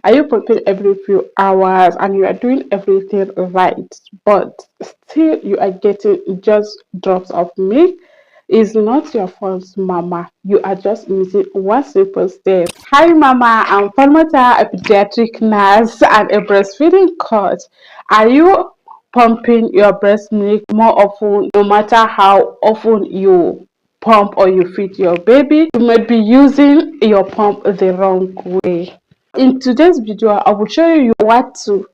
Are you pumping every few hours and you are doing everything right, but still you are getting just drops of milk? It's not your fault, Mama. You are just missing one simple step. Hi, Mama. I'm Falmata, a pediatric nurse and a breastfeeding coach. Are you pumping your breast milk more often, no matter how often you pump or you feed your baby? You might be using your pump the wrong way. In today's video, I will show you what to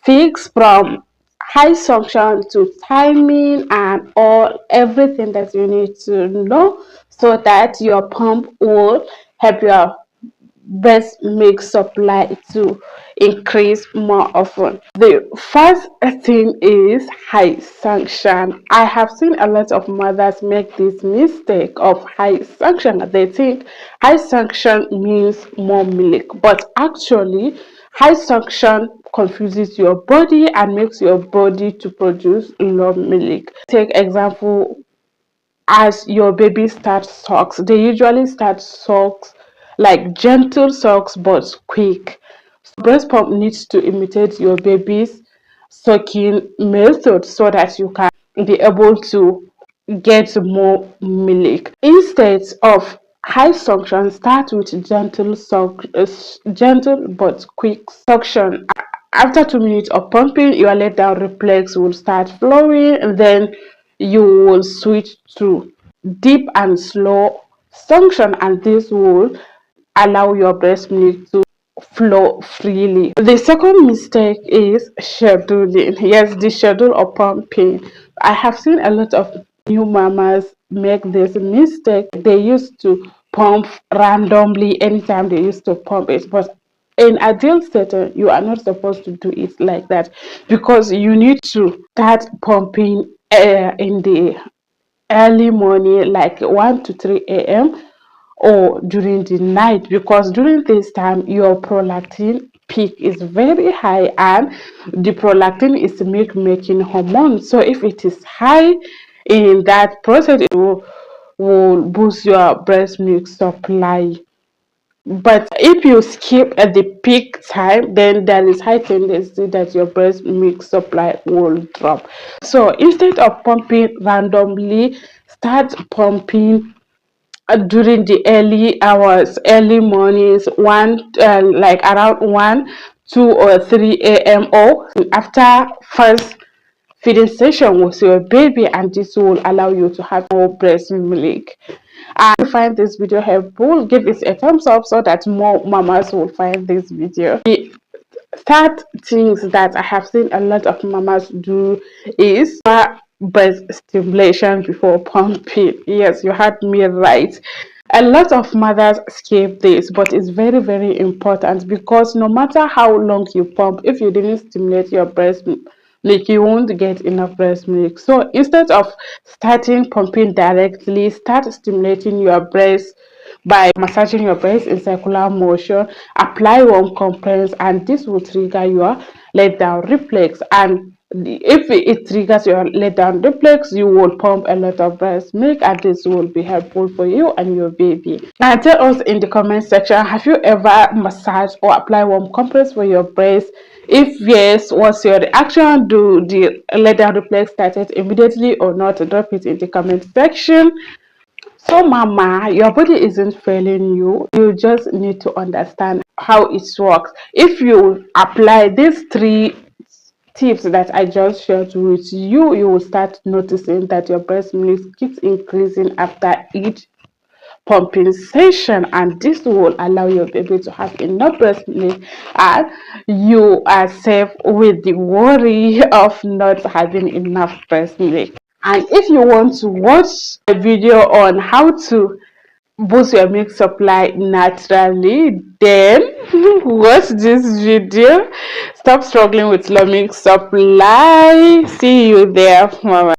fix from high suction to timing and all everything that you need to know so that your pump will help your breast milk supply to increase more often. The first thing is high sanction. I have seen a lot of mothers make this mistake of high sanction. They think high sanction means more milk, but actually high sanction confuses your body and makes your body to produce low milk. Take example, as your baby starts sucks, they usually start sucks like gentle sucks but quick. Breast pump needs to imitate your baby's sucking method so that you can be able to get more milk. Instead of high suction, start with gentle but quick suction. After 2 minutes of pumping, your letdown reflex will start flowing, and then you will switch to deep and slow suction, and this will allow your breast milk to flow freely. The second mistake is scheduling. Yes, the schedule of pumping. I have seen a lot of new mamas make this mistake. They used to pump randomly anytime they used to pump it, but in ideal setting you are not supposed to do it like that, because you need to start pumping in the early morning, like 1 to 3 a.m, or during the night, because during this time your prolactin peak is very high, and the prolactin is milk making hormone. So if it is high in that process, it will boost your breast milk supply. But if you skip at the peak time, then there is high tendency that your breast milk supply will drop. So instead of pumping randomly, start pumping during the early hours, early mornings, like around 1, 2 or 3 a.m, or after first feeding session with your baby, and this will allow you to have more breast milk. And if you find this video helpful, give it a thumbs up so that more mamas will find this video. The third things that I have seen a lot of mamas do is breast stimulation before pumping. Yes, you heard me right. A lot of mothers skip this, but it's very, very important, because no matter how long you pump, if you didn't stimulate your breast milk, you won't get enough breast milk. So instead of starting pumping directly, start stimulating your breast by massaging your breast in circular motion. Apply warm compress, and this will trigger your letdown reflex. And if it triggers your letdown reflex, you will pump a lot of breast milk, and this will be helpful for you and your baby. And tell us in the comment section, have you ever massaged or applied warm compress for your breast? If yes, what's your reaction? Do the letdown reflex started immediately or not? Drop it in the comment section. So mama, your body isn't failing you. You just need to understand how it works. If you apply these 3 tips that I just shared with you, you will start noticing that your breast milk keeps increasing after each pumping session, and this will allow your baby to have enough breast milk, and you are safe with the worry of not having enough breast milk. And if you want to watch a video on how to boost your milk supply naturally, then watch this video. Stop struggling with low milk supply. See you there, mama.